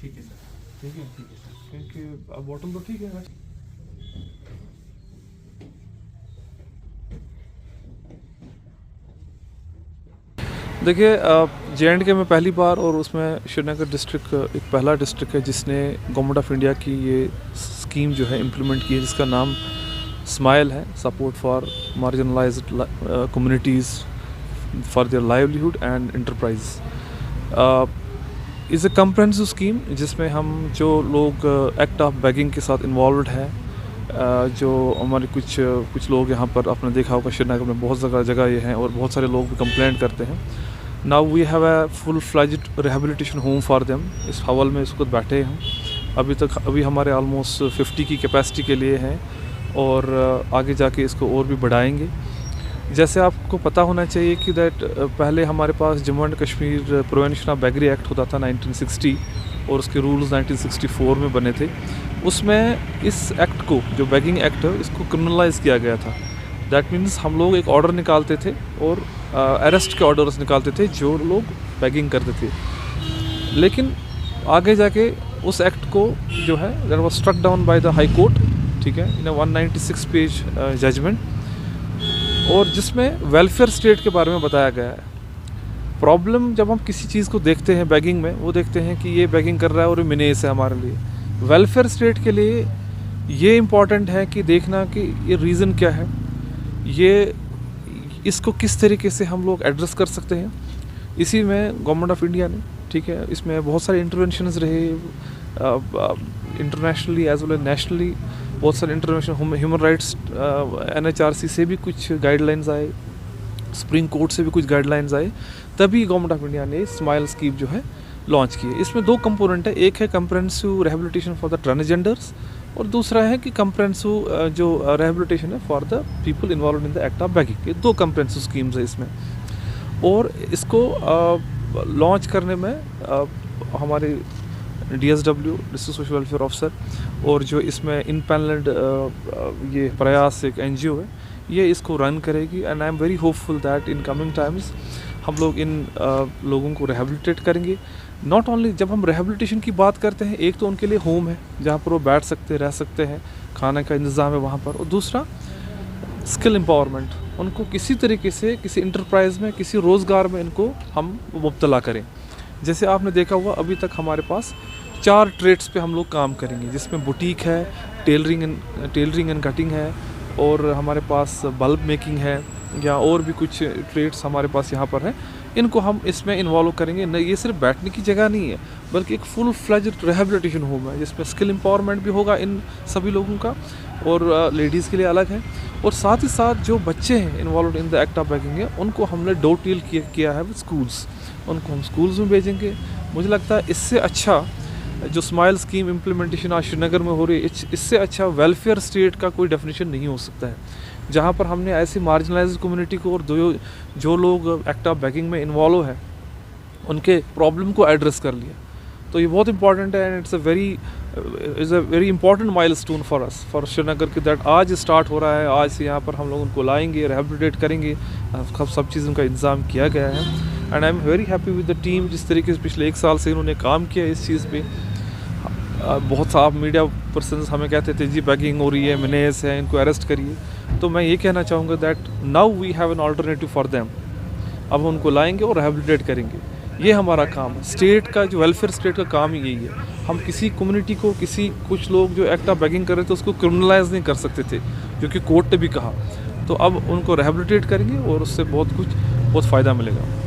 ठीक है सर। ठीक है सर, क्योंकि अब बॉटल तो ठीक है। देखिए JNK में पहली बार, और उसमें श्रीनगर डिस्ट्रिक्ट एक पहला डिस्ट्रिक्ट है जिसने गवर्नमेंट ऑफ इंडिया की ये स्कीम जो है इम्प्लीमेंट की है, जिसका नाम स्माइल है, support for marginalised communities for their livelihood and enterprise. Is a comprehensive scheme जिसमें हम जो लोग एक्ट ऑफ बेगिंग के साथ इन्वॉल्व हैं, जो हमारे कुछ लोग यहाँ पर आपने देखा होगा श्रीनगर में बहुत जगह ये हैं, और बहुत सारे लोग भी कंप्लेंट करते हैं। Now we have a full fledged rehabilitation home for them. इस हवल में इसको बैठे हैं अभी हमारे ऑलमोस्ट 50 की कैपेसिटी के लिए हैं, और आगे जाके इसको और भी बढ़ाएंगे। जैसे आपको पता होना चाहिए कि पहले हमारे पास Jammu and Kashmir prevention of beggary act होता था 1960, और उसके रूल्स 1964 में बने थे। उसमें इस एक्ट को, जो बेगिंग एक्ट है, इसको क्रिमिनलाइज किया गया था। दैट मीन्स हम लोग एक ऑर्डर निकालते थे और अरेस्ट के ऑर्डर्स निकालते थे जो लोग बेगिंग करते थे। लेकिन आगे जाके उस एक्ट को जो है that was struck down by the high court, ठीक है, इन 196 पेज जजमेंट, और जिसमें वेलफेयर स्टेट के बारे में बताया गया है। प्रॉब्लम जब हम किसी चीज़ को देखते हैं बेगिंग में, वो देखते हैं कि ये बेगिंग कर रहा है और ये मिनेस है हमारे लिए। वेलफेयर स्टेट के लिए ये इम्पॉर्टेंट है कि देखना कि ये रीज़न क्या है, ये इसको किस तरीके से हम लोग एड्रेस कर सकते हैं। इसी में गवर्नमेंट ऑफ इंडिया ने, ठीक है, इसमें बहुत सारे इंटरवेंशंस रहे, internationally as well as nationally बहुत सारे इंटरवेंशन, ह्यूमन राइट्स NHRC से भी कुछ गाइडलाइंस आए, सुप्रीम कोर्ट से भी कुछ गाइडलाइंस आए, तभी गवर्नमेंट ऑफ इंडिया ने स्माइल स्कीम जो है लॉन्च की है। इसमें दो कंपोनेंट है, एक है comprehensive rehabilitation for the transgenders, और दूसरा है कि कंप्रहेंसिव जो रिहेबिलिटेशन है for the people involve in the act of begging. ये दो कंप्रहेंसिव स्कीम्स है इसमें। और इसको लॉन्च करने में हमारे DSW, district social welfare officer, और जो इसमें इनपैनल्ड ये प्रयास एक NGO है, ये इसको रन करेगी। And I am very hopeful that in coming times हम लोग इन लोगों को रिहेबिलिटेट करेंगे। नॉट ओनली जब हम रिहेबिलिटेशन की बात करते हैं, एक तो उनके लिए होम है जहाँ पर वो बैठ सकते, रह सकते हैं, खाने का इंतज़ाम है वहाँ पर, और दूसरा स्किल एम्पावरमेंट, उनको किसी तरीके से किसी इंटरप्राइज में, किसी रोज़गार में इनको हम मुब्तला करें। जैसे आपने देखा हुआ, अभी तक हमारे पास 4 ट्रेड्स पे हम लोग काम करेंगे, जिसमें बुटीक है, टेलरिंग एंड कटिंग है, और हमारे पास बल्ब मेकिंग है, या और भी कुछ ट्रेड्स हमारे पास यहाँ पर हैं। इनको हम इसमें इन्वॉल्व करेंगे। न ये सिर्फ बैठने की जगह नहीं है, बल्कि एक फुल फ्लेज्ड रिहेबिलिटेशन होम है, जिसमें स्किल एम्पावरमेंट भी होगा इन सभी लोगों का, और लेडीज़ के लिए अलग है। और साथ ही साथ जो बच्चे हैं involve in the act of begging है, उनको हमने डोर डील किया है विद स्कूल्स, उनको हम स्कूल्स में भेजेंगे। मुझे लगता है इससे अच्छा जो स्माइल स्कीम इम्प्लीमेंटेशन आज श्रीनगर में हो रही है, इससे अच्छा वेलफेयर स्टेट का कोई डेफिनेशन नहीं हो सकता है, जहाँ पर हमने ऐसी मार्जिनलाइज्ड कम्युनिटी को और जो लोग एक्ट ऑफ बेगिंग में इन्वॉल्व है, उनके प्रॉब्लम को एड्रेस कर लिया। तो ये बहुत इंपॉर्टेंट है, and it's a very important milestone for us, for Srinagar की, दैट आज स्टार्ट हो रहा है। आज से यहाँ पर हम लोग उनको लाएंगे, रिहेबिलिटेट करेंगे, सब चीज़ों का इंतज़ाम किया गया है। And I am very happy with the team, जिस तरीके से पिछले 1 साल से इन्होंने काम किया इस चीज़ पे। बहुत साफ मीडिया पर्सन्स हमें कहते थे जी बेगिंग हो रही है, मिनेस है, इनको अरेस्ट करिए। तो मैं ये कहना चाहूँगा that now we have an alternative for them. अब हम उनको लाएंगे और रिहेबिलिटेट करेंगे, ये हमारा काम है। स्टेट का जो वेलफेयर स्टेट का काम ही यही है। हम किसी कम्युनिटी को, कुछ लोग जो एक्ट ऑफ बेगिंग कर रहे थे उसको क्रिमिनलाइज नहीं कर सकते थे, जो कि कोर्ट ने भी कहा। तो अब उनको रिहेबिलिटेट करेंगे और उससे बहुत फ़ायदा मिलेगा।